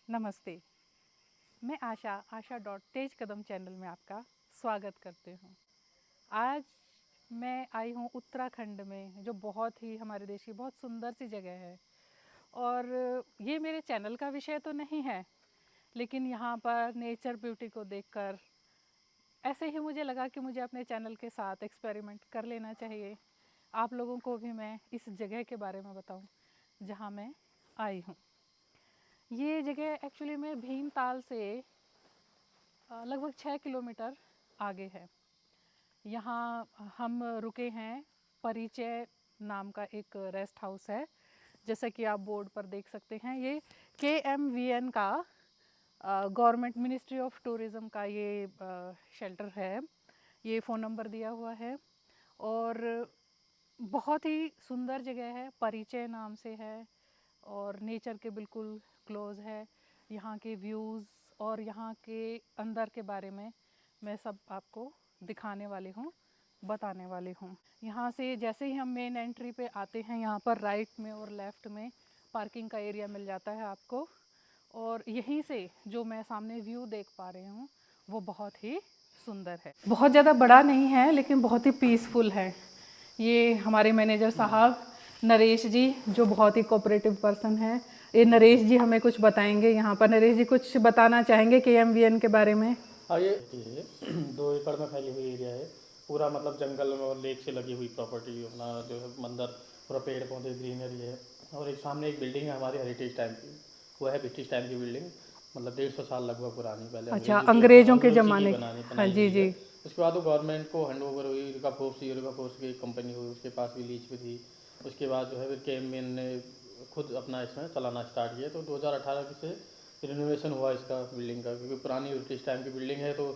नमस्ते। मैं आशा डॉट तेज कदम चैनल में आपका स्वागत करती हूँ। आज मैं आई हूँ उत्तराखंड में, जो बहुत ही हमारे देश की बहुत सुंदर सी जगह है। और ये मेरे चैनल का विषय तो नहीं है, लेकिन यहाँ पर नेचर ब्यूटी को देखकर ऐसे ही मुझे लगा कि मुझे अपने चैनल के साथ एक्सपेरिमेंट कर लेना चाहिए। आप लोगों को भी मैं इस जगह के बारे में बताऊँ जहाँ मैं आई हूँ। ये जगह एक्चुअली में भीमताल से लगभग 6 किलोमीटर आगे है। यहाँ हम रुके हैं। परिचय नाम का एक रेस्ट हाउस है, जैसा कि आप बोर्ड पर देख सकते हैं। ये KMVN का गवर्नमेंट मिनिस्ट्री ऑफ टूरिज़्म का ये शेल्टर है। ये फ़ोन नंबर दिया हुआ है और बहुत ही सुंदर जगह है। परिचय नाम से है और नेचर के बिल्कुल क्लोज है। यहाँ के व्यूज़ और यहाँ के अंदर के बारे में मैं सब आपको दिखाने वाली हूँ, बताने वाली हूँ। यहाँ से जैसे ही हम मेन एंट्री पे आते हैं, यहाँ पर राइट में और लेफ़्ट में पार्किंग का एरिया मिल जाता है आपको। और यहीं से जो मैं सामने व्यू देख पा रही हूँ वो बहुत ही सुंदर है। बहुत ज़्यादा बड़ा नहीं है, लेकिन बहुत ही पीसफुल है। ये हमारे मैनेजर साहब नरेश जी, जो बहुत ही कोऑपरेटिव पर्सन है। ये नरेश जी हमें कुछ बताएंगे। यहाँ पर नरेश जी कुछ बताना चाहेंगे KMVN के बारे में। हाँ, ये 2 एकड़ में फैली हुई एरिया है। पूरा मतलब जंगल और लेक से लगी हुई प्रॉपर्टी अपना जो है मंदिर, पूरा पेड़ पौधे ग्रीनरी है। और एक सामने एक बिल्डिंग है हमारी हेरिटेज टाइम की, वो है ब्रिटिश टाइम की बिल्डिंग, मतलब 150 साल लगभग पुरानी, पहले अच्छा, अंग्रेजों अंग्रेज़ों के अंग्रेजों की ज़माने की। बनाई हाँ हुई जी है। जी। उसके बाद वो गवर्नमेंट को हैंड ओवर हुई। यूरिका फोर्स की एक कंपनी हुई, उसके पास भी लीज पे थी। उसके बाद जो है फिर KMN ने खुद अपना इसमें चलाना स्टार्ट किया। तो 2018 से रिनोवेशन हुआ इसका बिल्डिंग का, क्योंकि पुरानी ब्रिटिश टाइम की बिल्डिंग है तो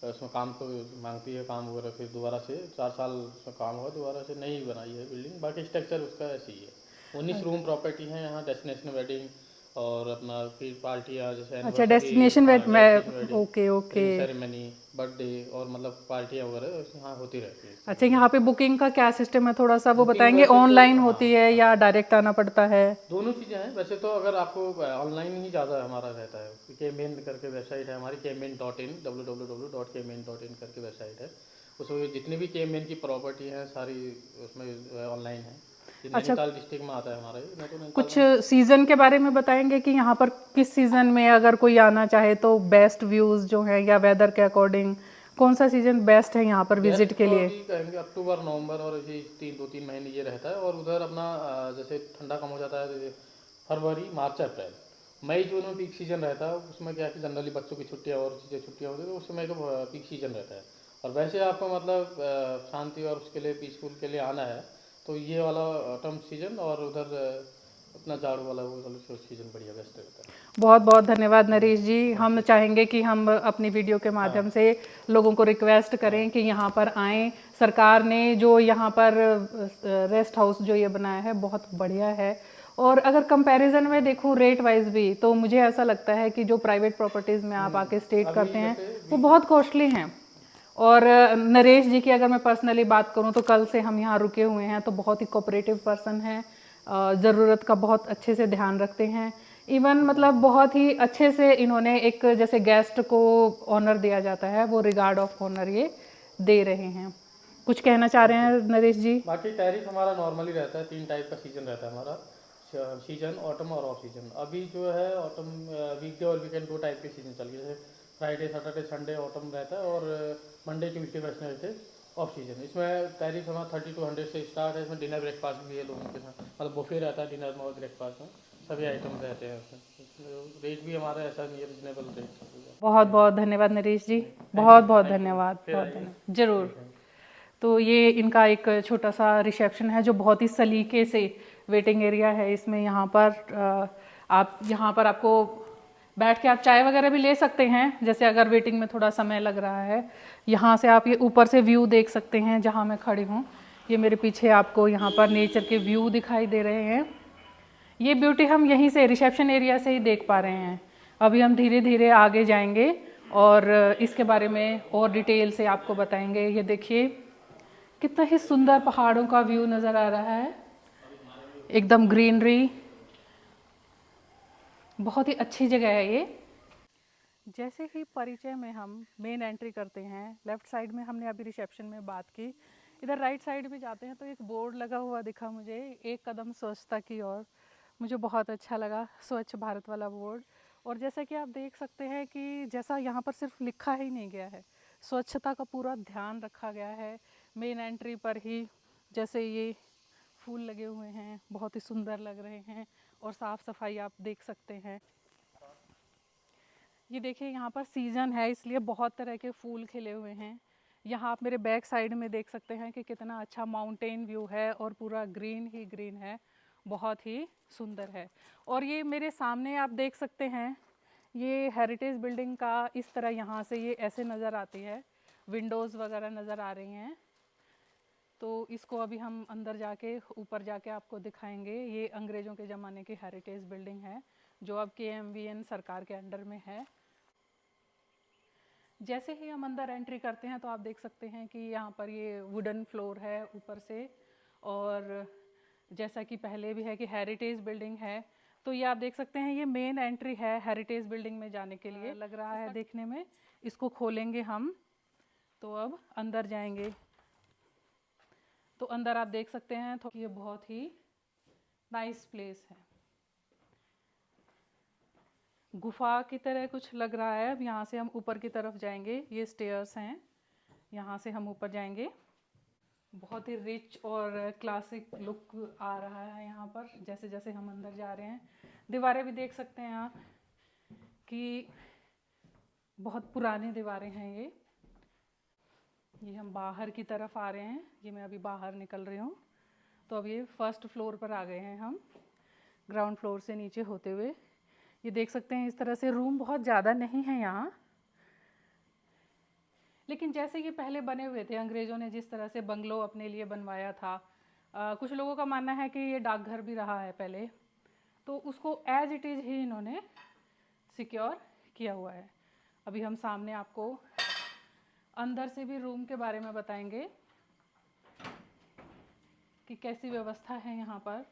उसमें काम तो मांगती है काम वगैरह। फिर दोबारा से 4 साल उसमें काम हुआ, दोबारा से नई बनाई है बिल्डिंग। बाकी स्ट्रक्चर उसका ऐसे ही है। 19 रूम प्रॉपर्टी है यहाँ। डेस्टिनेशन वेडिंग और अपना फिर पार्टियाँ, जैसे अच्छा, एनिवर्सरी, डेस्टिनेशन हाँ वेट डेस्टिनेशन में। Wedding, okay okay. Ring ceremony, birthday और मतलब पार्टियाँ वगैरह यहाँ होती रहती है इस अच्छा, जगह यहाँ पे बुकिंग का क्या सिस्टम है, थोड़ा सा वो पे। बुकिंग बताएंगे? वैसे तो ऑनलाइन हाँ, होती है हाँ, या डायरेक्ट आना पड़ता है? दोनों चीज़ें हैं वैसे तो। अगर आपको ऑनलाइन ही ज़्यादा हमारा रहता है। KMN करके वेबसाइट है हमारी, KMN.in, www.kmn.in करके वेबसाइट है। उसमें जितनी भी KMN की प्रॉपर्टी हैं सारी उसमें ऑनलाइन है। ये अच्छा, नैनीताल डिस्ट्रिक्ट में आता है हमारा, ये मैं तो नैनीताल कुछ में। सीज़न के बारे में बताएंगे कि यहाँ पर किस सीज़न में अगर कोई आना चाहे तो बेस्ट व्यूज़ जो हैं, या वेदर के अकॉर्डिंग कौन सा सीज़न बेस्ट है यहाँ पर बेस्ट विजिट के तो लिए? अभी कहेंगे अक्टूबर नवंबर, और इसी 2-3 महीने ये रहता है। और उधर अपना जैसे ठंडा कम हो जाता है तो फरवरी मार्च अप्रैल। मई जून में पीक सीजन रहता है। उसमें क्या है कि जनरली बच्चों की छुट्टियाँ और चीज़ें छुट्टियाँ होती है, तो उस समय तो पीक सीजन रहता है। और वैसे आपको मतलब शांति और उसके लिए पीसफुल के लिए आना है तो ये वाला ऑटम सीजन, और उधर अपना जाड़ू वाला वो सीजन बढ़िया बेस्ट रहता है। बहुत बहुत धन्यवाद नरेश जी। थैंक हम यू। चाहेंगे कि हम अपनी वीडियो के हाँ, माध्यम से लोगों को रिक्वेस्ट हाँ, करें कि यहाँ पर आएँ। सरकार ने जो यहाँ पर रेस्ट हाउस जो ये बनाया है बहुत बढ़िया है। और अगर कंपैरिजन में देखूँ रेट वाइज भी, तो मुझे ऐसा लगता है कि जो प्राइवेट प्रॉपर्टीज़ में आप आके स्टे अभी करते हैं जैसे वो वी बहुत कॉस्टली हैं। और नरेश जी की अगर मैं पर्सनली बात करूं तो कल से हम यहाँ रुके हुए हैं, तो बहुत ही कोऑपरेटिव पर्सन है। ज़रूरत का बहुत अच्छे से ध्यान रखते हैं। इवन मतलब बहुत ही अच्छे से इन्होंने एक जैसे गेस्ट को ऑनर दिया जाता है, वो रिगार्ड ऑफ ऑनर ये दे रहे हैं। कुछ कहना चाह रहे हैं नरेश जी? बाकी टैरिफ हमारा नॉर्मली रहता है। 3 टाइप का सीजन रहता है हमारा, सीजन, ऑटम और ऑफ सीजन। अभी जो है ऑटम वीकडे और वीकेंड 2 टाइप के सीजन चल गए। जैसे फ्राइडे सैटरडे संडे ऑटम रहता है, और Monday Tuesday Wednesday off season. इसमें टैरिफ हमारा 3200 से स्टार्ट है। इसमें डिनर ब्रेकफास्ट भी है लोगों के साथ, मतलब बुफे रहता है डिनर में और ब्रेकफास्ट में, सभी आइटम रहते हैं उसमें। रेट भी हमारा ऐसा नहीं है, रिजनेबल रेट है। बहुत बहुत धन्यवाद नरेश जी। थैंक यू, बहुत बहुत थैंक यू। धन्यवाद, फिर बहुत आइए। धन्यवाद, ज़रूर। ठीक है। तो ये इनका एक छोटा सा रिसेप्शन है जो बहुत ही सलीके से, वेटिंग एरिया है इसमें। यहाँ पर आप यहाँ पर आपको बैठ के आप चाय वगैरह भी ले सकते हैं, जैसे अगर वेटिंग में थोड़ा समय लग रहा है। यहाँ से आप ये ऊपर से व्यू देख सकते हैं जहाँ मैं खड़ी हूँ। ये मेरे पीछे आपको यहाँ पर नेचर के व्यू दिखाई दे रहे हैं। ये ब्यूटी हम यहीं से रिसेप्शन एरिया से ही देख पा रहे हैं। अभी हम धीरे धीरे आगे जाएंगे और इसके बारे में और डिटेल से आपको बताएंगे। ये देखिए कितना ही सुंदर पहाड़ों का व्यू नज़र आ रहा है, एकदम ग्रीनरी, बहुत ही अच्छी जगह है ये। जैसे ही परिचय में हम मेन एंट्री करते हैं, लेफ़्ट साइड में हमने अभी रिसेप्शन में बात की, इधर राइट साइड भी जाते हैं तो एक बोर्ड लगा हुआ दिखा मुझे, एक कदम स्वच्छता की ओर। मुझे बहुत अच्छा लगा स्वच्छ भारत वाला बोर्ड। और जैसा कि आप देख सकते हैं कि जैसा यहाँ पर सिर्फ लिखा ही नहीं गया है, स्वच्छता का पूरा ध्यान रखा गया है। मेन एंट्री पर ही जैसे ये फूल लगे हुए हैं, बहुत ही सुंदर लग रहे हैं और साफ़ सफाई आप देख सकते हैं। ये देखिए यहाँ पर सीज़न है इसलिए बहुत तरह के फूल खिले हुए हैं। यहाँ आप मेरे बैक साइड में देख सकते हैं कि कितना अच्छा माउंटेन व्यू है और पूरा ग्रीन ही ग्रीन है, बहुत ही सुंदर है। और ये मेरे सामने आप देख सकते हैं, ये हेरिटेज बिल्डिंग का इस तरह यहाँ से ये ऐसे नज़र आती है, विंडोज़ वगैरह नज़र आ रही हैं। तो इसको अभी हम अंदर जाके ऊपर जाके आपको दिखाएंगे। ये अंग्रेज़ों के ज़माने की हेरिटेज बिल्डिंग है जो अब KMVN सरकार के अंडर में है। जैसे ही हम अंदर एंट्री करते हैं तो आप देख सकते हैं कि यहाँ पर ये वुडन फ्लोर है ऊपर से, और जैसा कि पहले भी है कि हेरिटेज बिल्डिंग है, तो ये आप देख सकते हैं ये मेन एंट्री है हेरिटेज बिल्डिंग में जाने के लिए। लग रहा है देखने में। इसको खोलेंगे हम तो अब अंदर जाएंगे, तो अंदर आप देख सकते हैं तो ये बहुत ही नाइस प्लेस है, गुफा की तरह कुछ लग रहा है। अब यहाँ से हम ऊपर की तरफ जाएंगे, ये स्टेयर्स हैं, यहाँ से हम ऊपर जाएंगे। बहुत ही रिच और क्लासिक लुक आ रहा है यहाँ पर जैसे जैसे हम अंदर जा रहे हैं। दीवारें भी देख सकते हैं आप कि बहुत पुरानी दीवारें हैं ये हम बाहर की तरफ आ रहे हैं, ये मैं अभी बाहर निकल रही हूँ। तो अब ये फर्स्ट फ्लोर पर आ गए हैं हम, ग्राउंड फ्लोर से नीचे होते हुए। ये देख सकते हैं इस तरह से रूम बहुत ज़्यादा नहीं है यहाँ, लेकिन जैसे ये पहले बने हुए थे, अंग्रेज़ों ने जिस तरह से बंगलो अपने लिए बनवाया था, कुछ लोगों का मानना है कि ये डाकघर भी रहा है पहले, तो उसको एज इट इज़ ही इन्होंने सिक्योर किया हुआ है। अभी हम सामने आपको अंदर से भी रूम के बारे में बताएंगे कि कैसी व्यवस्था है यहाँ पर।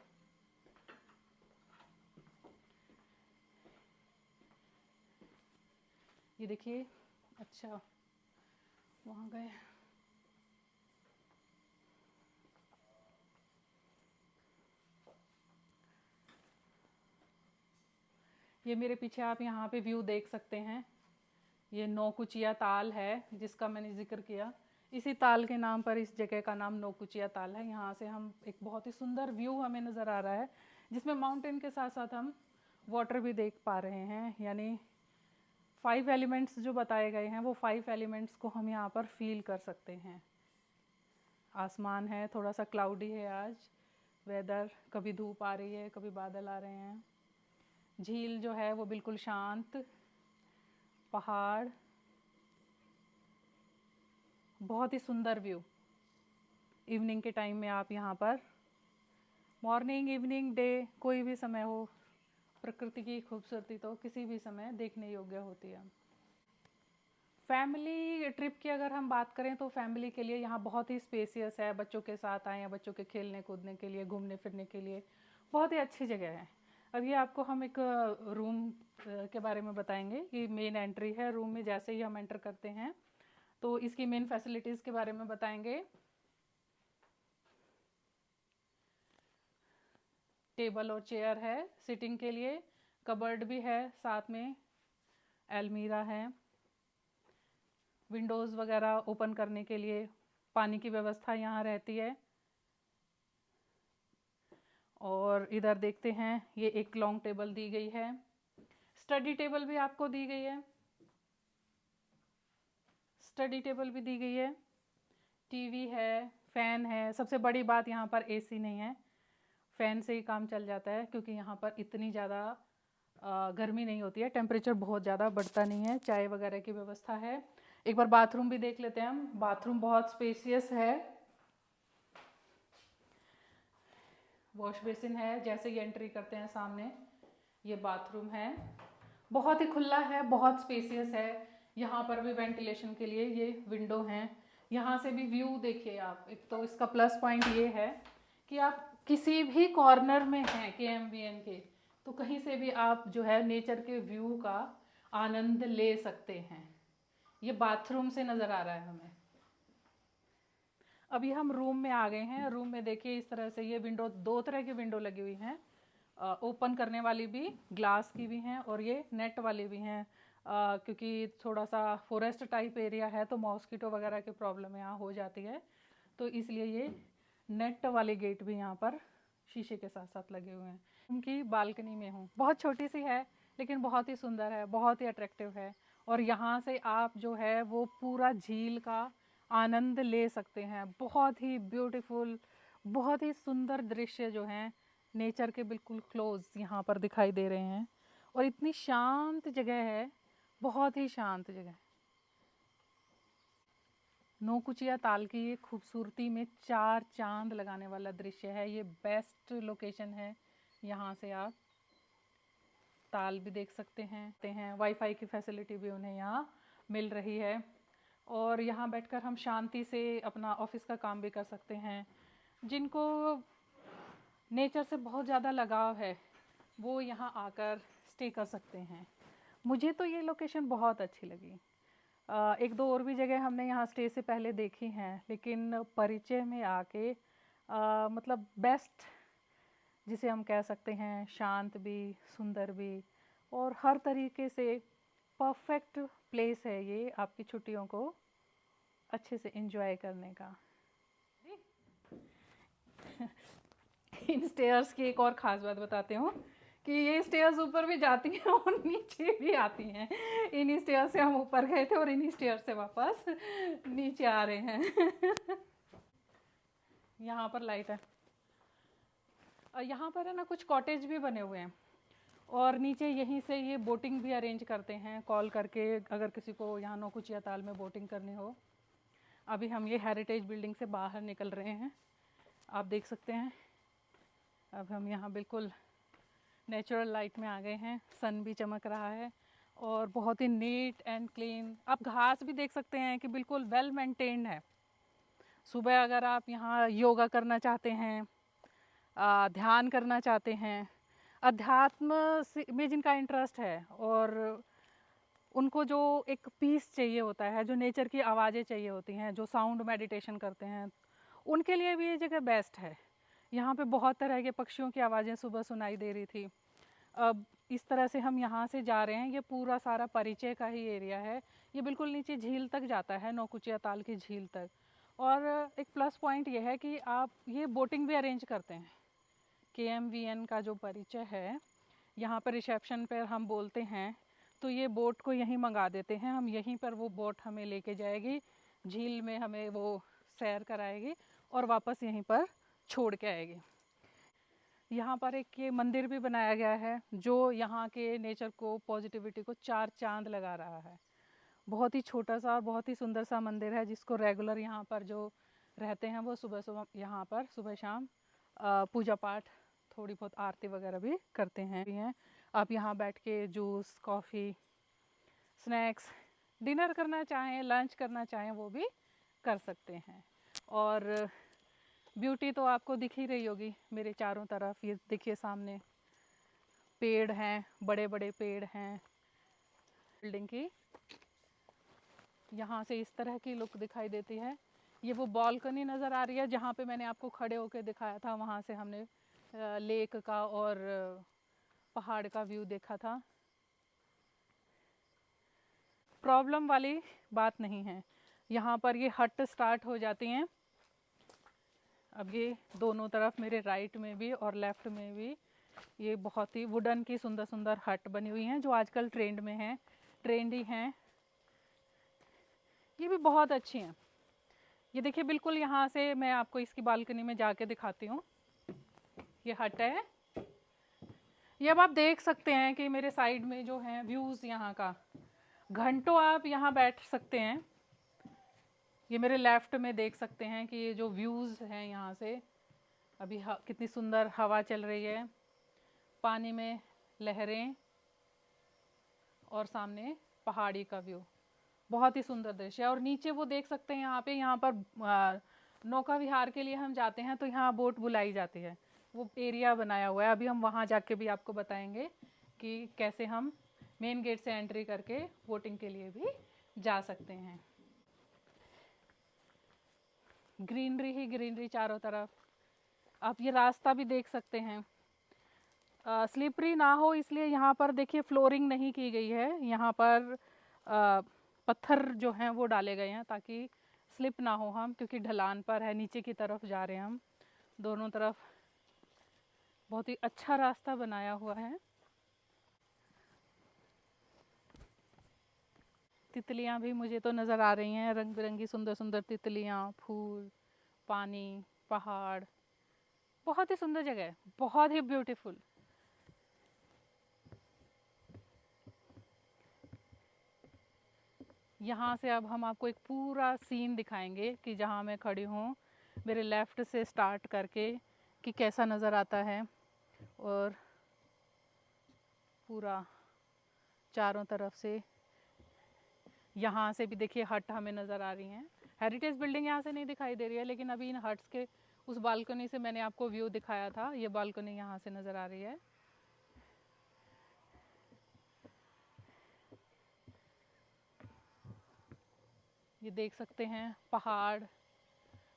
ये देखिए, अच्छा वहाँ गए। ये मेरे पीछे आप यहाँ पे व्यू देख सकते हैं, ये नौकुचिया ताल है जिसका मैंने जिक्र किया। इसी ताल के नाम पर इस जगह का नाम नौकुचिया ताल है। यहाँ से हम एक बहुत ही सुंदर व्यू हमें नज़र आ रहा है, जिसमें माउंटेन के साथ साथ हम वाटर भी देख पा रहे हैं। यानी 5 एलिमेंट्स जो बताए गए हैं वो 5 एलिमेंट्स को हम यहाँ पर फील कर सकते हैं। आसमान है थोड़ा सा क्लाउडी है आज, वेदर कभी धूप आ रही है कभी बादल आ रहे हैं। झील जो है वो बिल्कुल शांत, पहाड़, बहुत ही सुंदर व्यू। इवनिंग के टाइम में आप यहाँ पर, मॉर्निंग इवनिंग डे कोई भी समय हो, प्रकृति की खूबसूरती तो किसी भी समय देखने योग्य होती है। फैमिली ट्रिप की अगर हम बात करें तो फैमिली के लिए यहाँ बहुत ही स्पेसियस है। बच्चों के साथ आए या बच्चों के खेलने कूदने के लिए, घूमने फिरने के लिए बहुत ही अच्छी जगह है। अब ये आपको हम एक रूम के बारे में बताएंगे कि मेन एंट्री है रूम में। जैसे ही हम एंटर करते हैं तो इसकी मेन फैसिलिटीज़ के बारे में बताएंगे। टेबल और चेयर है सिटिंग के लिए, कबर्ड भी है, साथ में अलमीरा है, विंडोज़ वगैरह ओपन करने के लिए, पानी की व्यवस्था यहाँ रहती है। और इधर देखते हैं, ये एक लॉन्ग टेबल दी गई है, स्टडी टेबल भी आपको दी गई है, स्टडी टेबल भी दी गई है, टीवी है, फ़ैन है। सबसे बड़ी बात यहाँ पर एसी नहीं है, फ़ैन से ही काम चल जाता है क्योंकि यहाँ पर इतनी ज़्यादा गर्मी नहीं होती है, टेम्परेचर बहुत ज़्यादा बढ़ता नहीं है। चाय वगैरह की व्यवस्था है। एक बार बाथरूम भी देख लेते हैं हम। बाथरूम बहुत स्पेसियस है, वॉश बेसिन है, जैसे ही एंट्री करते हैं सामने ये बाथरूम है, बहुत ही खुला है, बहुत स्पेसियस है। यहाँ पर भी वेंटिलेशन के लिए ये विंडो हैं। यहाँ से भी व्यू देखिए आप। एक तो इसका प्लस पॉइंट ये है कि आप किसी भी कॉर्नर में हैं KMVN के, तो कहीं से भी आप जो है नेचर के व्यू का आनंद ले सकते हैं। ये बाथरूम से नज़र आ रहा है हमें। अभी हम रूम में आ गए हैं। रूम में देखिए इस तरह से ये विंडो, दो तरह की विंडो लगी हुई हैं, ओपन करने वाली भी, ग्लास की भी हैं, और ये नेट वाली भी हैं। क्योंकि थोड़ा सा फॉरेस्ट टाइप एरिया है तो मॉस्किटो वगैरह की प्रॉब्लम यहाँ हो जाती है, तो इसलिए ये नेट वाले गेट भी यहाँ पर शीशे के साथ साथ लगे हुए हैं। उनकी बालकनी में हूँ, बहुत छोटी सी है लेकिन बहुत ही सुंदर है, बहुत ही अट्रैक्टिव है। और यहाँ से आप जो है वो पूरा झील का आनंद ले सकते हैं। बहुत ही ब्यूटीफुल, बहुत ही सुंदर दृश्य जो हैं नेचर के बिल्कुल क्लोज यहाँ पर दिखाई दे रहे हैं। और इतनी शांत जगह है, बहुत ही शांत जगह। नौकुचिया ताल की ये खूबसूरती में चार चांद लगाने वाला दृश्य है। ये बेस्ट लोकेशन है, यहाँ से आप ताल भी देख सकते हैं। वाईफाई की फैसिलिटी भी उन्हें यहाँ मिल रही है, और यहाँ बैठकर हम शांति से अपना ऑफिस का काम भी कर सकते हैं। जिनको नेचर से बहुत ज़्यादा लगाव है वो यहाँ आकर स्टे कर सकते हैं। मुझे तो ये लोकेशन बहुत अच्छी लगी। एक दो और भी जगह हमने यहाँ स्टे से पहले देखी हैं, लेकिन परिचय में आके मतलब बेस्ट जिसे हम कह सकते हैं, शांत भी, सुंदर भी, और हर तरीके से परफेक्ट प्लेस है ये आपकी छुट्टियों को अच्छे से एंजॉय करने का। इन स्टेयर्स की एक और ख़ास बात बताती हूँ कि ये स्टेयर्स ऊपर भी जाती हैं और नीचे भी आती हैं। इन्हीं स्टेयर से हम ऊपर गए थे और इन्हीं स्टेयर से वापस नीचे आ रहे हैं। यहाँ पर लाइट है। यहाँ पर है ना कुछ कॉटेज भी बने हुए हैं, और नीचे यहीं से ये बोटिंग भी अरेंज करते हैं कॉल करके, अगर किसी को यहाँ नौकुचिया ताल में बोटिंग करनी हो। अभी हम ये हेरिटेज बिल्डिंग से बाहर निकल रहे हैं, आप देख सकते हैं। अब हम यहाँ बिल्कुल नेचुरल लाइट में आ गए हैं, सन भी चमक रहा है और बहुत ही नीट एंड क्लीन। आप घास भी देख सकते हैं कि बिल्कुल वेल मेंटेन्ड है। सुबह अगर आप यहाँ योगा करना चाहते हैं, ध्यान करना चाहते हैं, अध्यात्म में जिनका इंटरेस्ट है, और उनको जो एक पीस चाहिए होता है, जो नेचर की आवाज़ें चाहिए होती हैं, जो साउंड मेडिटेशन करते हैं, उनके लिए भी ये जगह बेस्ट है। यहाँ पे बहुत तरह के पक्षियों की आवाज़ें सुबह सुनाई दे रही थी। अब इस तरह से हम यहाँ से जा रहे हैं, ये पूरा सारा परिचय का ही एरिया है। ये बिल्कुल नीचे झील तक जाता है, नौकुचिया ताल की झील तक। और एक प्लस पॉइंट ये है कि आप ये बोटिंग भी अरेंज करते हैं। KMVN का जो परिचय है, यहाँ पर रिसेप्शन पर हम बोलते हैं तो ये बोट को यहीं मंगा देते हैं हम, यहीं पर वो बोट हमें लेके जाएगी, झील में हमें वो सैर कराएगी और वापस यहीं पर छोड़ के आएगी। यहाँ पर एक ये मंदिर भी बनाया गया है जो यहाँ के नेचर को, पॉजिटिविटी को चार चांद लगा रहा है। बहुत ही छोटा सा और बहुत ही सुंदर सा मंदिर है, जिसको रेगुलर यहाँ पर जो रहते हैं वो सुबह सुबह यहाँ पर सुबह शाम पूजा पाठ, थोड़ी बहुत आरती वगैरह भी करते हैं। आप यहाँ बैठ के जूस, कॉफ़ी, स्नैक्स, डिनर करना चाहें, लंच करना चाहें वो भी कर सकते हैं। और ब्यूटी तो आपको दिख ही रही होगी मेरे चारों तरफ। ये देखिए सामने पेड़ हैं, बड़े बड़े पेड़ हैं। बिल्डिंग की यहाँ से इस तरह की लुक दिखाई देती है। ये वो बालकनी नज़र आ रही है जहाँ पे मैंने आपको खड़े होकर दिखाया था, वहाँ से हमने लेक का और पहाड़ का व्यू देखा था। प्रॉब्लम वाली बात नहीं है, यहाँ पर ये हट स्टार्ट हो जाती हैं। अब ये दोनों तरफ मेरे राइट में भी और लेफ़्ट में भी ये बहुत ही वुडन की सुंदर सुंदर हट बनी हुई हैं, जो आजकल ट्रेंड में हैं, ट्रेंडी हैं। ये भी बहुत अच्छी हैं। ये देखिए बिल्कुल यहाँ से मैं आपको इसकी बालकनी में जाके दिखाती हूँ। ये हट है। ये अब आप देख सकते हैं कि मेरे साइड में जो है व्यूज़ यहाँ का, घंटों आप यहाँ बैठ सकते हैं। ये मेरे लेफ़्ट में देख सकते हैं कि ये जो व्यूज़ हैं यहाँ से, अभी कितनी सुंदर हवा चल रही है, पानी में लहरें और सामने पहाड़ी का व्यू, बहुत ही सुंदर दृश्य है। और नीचे वो देख सकते हैं यहाँ पर नौका विहार के लिए हम जाते हैं तो यहाँ बोट बुलाई जाती है, वो एरिया बनाया हुआ है। अभी हम वहाँ जाके भी आपको बताएंगे कि कैसे हम मेन गेट से एंट्री करके बोटिंग के लिए भी जा सकते हैं। ग्रीनरी ही ग्रीनरी चारों तरफ। आप ये रास्ता भी देख सकते हैं। स्लिपरी ना हो इसलिए यहाँ पर देखिए फ्लोरिंग नहीं की गई है। यहाँ पर पत्थर जो हैं वो डाले गए हैं ताकि स्लिप ना हो हम, क्योंकि ढलान पर है, नीचे की तरफ जा रहे हैं हम। दोनों तरफ बहुत ही अच्छा रास्ता बनाया हुआ है। तितलियाँ भी मुझे तो नज़र आ रही हैं, रंग बिरंगी सुंदर सुंदर तितलियाँ, फूल, पानी, पहाड़। बहुत ही सुंदर जगह है, बहुत ही ब्यूटीफुल। यहाँ से अब हम आपको एक पूरा सीन दिखाएंगे कि जहाँ मैं खड़ी हूँ, मेरे लेफ़्ट से स्टार्ट करके कि कैसा नज़र आता है, और पूरा चारों तरफ से। यहाँ से भी देखिए हट हमें नज़र आ रही हैं। हेरिटेज बिल्डिंग यहाँ से नहीं दिखाई दे रही है, लेकिन अभी इन हट्स के उस बालकनी से मैंने आपको व्यू दिखाया था, ये बालकनी यहाँ से नज़र आ रही है। ये देख सकते हैं पहाड़,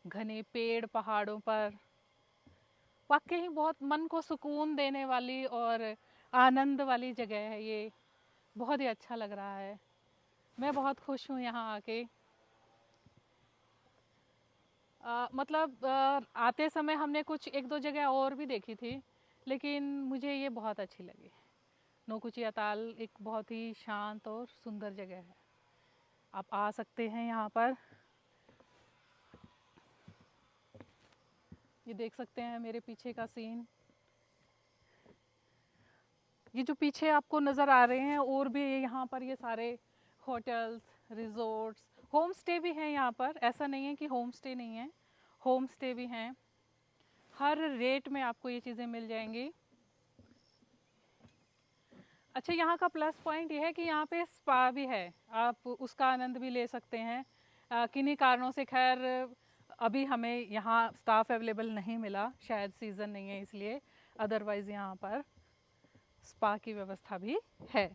घने पेड़ पहाड़ों पर। वाकई ही बहुत मन को सुकून देने वाली और आनंद वाली जगह है ये। बहुत ही अच्छा लग रहा है, मैं बहुत खुश हूँ यहाँ आके। मतलब आते समय हमने कुछ एक दो जगह और भी देखी थी, लेकिन मुझे ये बहुत अच्छी लगी। नौकुचिया ताल एक बहुत ही शांत और सुंदर जगह है, आप आ सकते हैं यहाँ पर। ये देख सकते हैं मेरे पीछे का सीन। ये जो पीछे आपको नज़र आ रहे हैं और भी यहाँ पर ये सारे होटल्स, रिजॉर्ट्स, होम स्टे भी हैं यहाँ पर। ऐसा नहीं है कि होम स्टे नहीं है, होम स्टे भी हैं। हर रेट में आपको ये चीज़ें मिल जाएंगी। अच्छा, यहाँ का प्लस पॉइंट ये है कि यहाँ पे स्पा भी है, आप उसका आनंद भी ले सकते हैं। किन्हीं कारणों से खैर अभी हमें यहाँ स्टाफ अवेलेबल नहीं मिला, शायद सीज़न नहीं है इसलिए, अदरवाइज़ यहाँ पर स्पा की व्यवस्था भी है।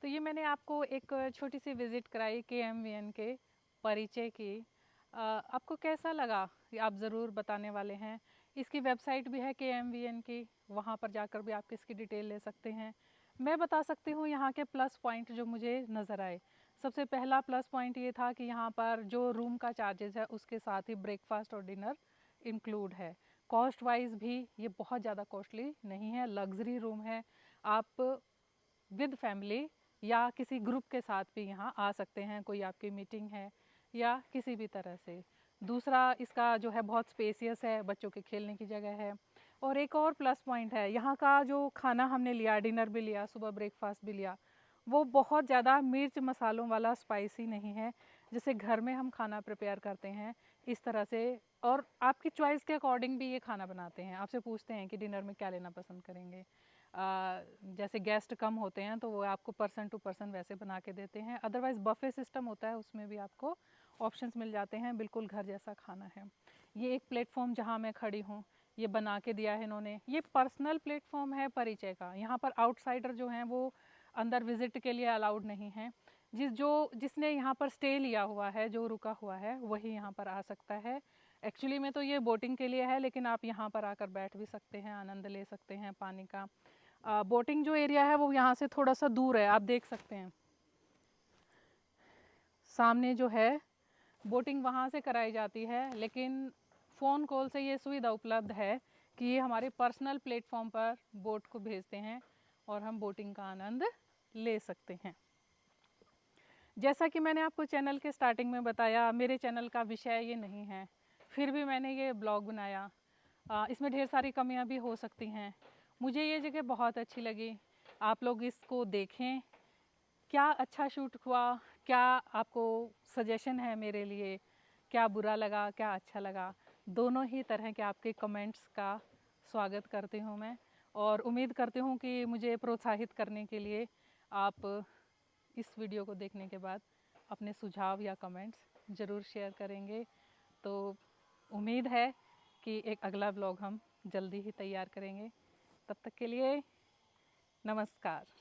तो ये मैंने आपको एक छोटी सी विज़िट कराई KMVN के परिचय की। आपको कैसा लगा ये आप ज़रूर बताने वाले हैं। इसकी वेबसाइट भी है KMVN की, वहाँ पर जाकर भी आप इसकी डिटेल ले सकते हैं। मैं बता सकती हूँ यहाँ के प्लस पॉइंट जो मुझे नज़र आए। सबसे पहला प्लस पॉइंट ये था कि यहाँ पर जो रूम का चार्जेस है उसके साथ ही ब्रेकफास्ट और डिनर इंक्लूड है। कॉस्ट वाइज भी ये बहुत ज़्यादा कॉस्टली नहीं है, लग्जरी रूम है। आप विद फैमिली या किसी ग्रुप के साथ भी यहाँ आ सकते हैं, कोई आपकी मीटिंग है या किसी भी तरह से। दूसरा इसका जो है बहुत स्पेसियस है, बच्चों के खेलने की जगह है। और एक और प्लस पॉइंट है, यहाँ का जो खाना हमने लिया, डिनर भी लिया, सुबह ब्रेकफास्ट भी लिया, वो बहुत ज़्यादा मिर्च मसालों वाला स्पाइसी नहीं है जैसे घर में हम खाना प्रिपेयर करते हैं इस तरह से। और आपकी चॉइस के अकॉर्डिंग भी ये खाना बनाते हैं, आपसे पूछते हैं कि डिनर में क्या लेना पसंद करेंगे। जैसे गेस्ट कम होते हैं तो वो आपको पर्सन टू पर्सन वैसे बना के देते हैं। अदरवाइज़ बफे सिस्टम होता है, उसमें भी आपको ऑप्शंस मिल जाते हैं, बिल्कुल घर जैसा खाना है। ये एक प्लेटफॉर्म जहाँ मैं खड़ी हूँ ये बना के दिया है इन्होंने। ये पर्सनल प्लेटफॉर्म है परिचय का, यहाँ पर आउटसाइडर जो हैं वो अंदर विजिट के लिए अलाउड नहीं है। जिसने यहाँ पर स्टे लिया हुआ है, जो रुका हुआ है, वही यहाँ पर आ सकता है। एक्चुअली में तो ये बोटिंग के लिए है, लेकिन आप यहाँ पर आकर बैठ भी सकते हैं, आनंद ले सकते हैं पानी का। बोटिंग जो एरिया है वो यहाँ से थोड़ा सा दूर है, आप देख सकते हैं सामने जो है बोटिंग वहाँ से कराई जाती है, लेकिन फ़ोन कॉल से ये सुविधा उपलब्ध है कि ये हमारे पर्सनल प्लेटफॉर्म पर बोट को भेजते हैं और हम बोटिंग का आनंद ले सकते हैं। जैसा कि मैंने आपको चैनल के स्टार्टिंग में बताया, मेरे चैनल का विषय ये नहीं है, फिर भी मैंने ये ब्लॉग बनाया। इसमें ढेर सारी कमियां भी हो सकती हैं। मुझे ये जगह बहुत अच्छी लगी, आप लोग इसको देखें, क्या अच्छा शूट हुआ, क्या आपको सजेशन है मेरे लिए, क्या बुरा लगा, क्या अच्छा लगा, दोनों ही तरह के आपके कमेंट्स का स्वागत करती हूँ मैं। और उम्मीद करती हूँ कि मुझे प्रोत्साहित करने के लिए आप इस वीडियो को देखने के बाद अपने सुझाव या कमेंट्स ज़रूर शेयर करेंगे। तो उम्मीद है कि एक अगला व्लॉग हम जल्दी ही तैयार करेंगे। तब तक के लिए नमस्कार।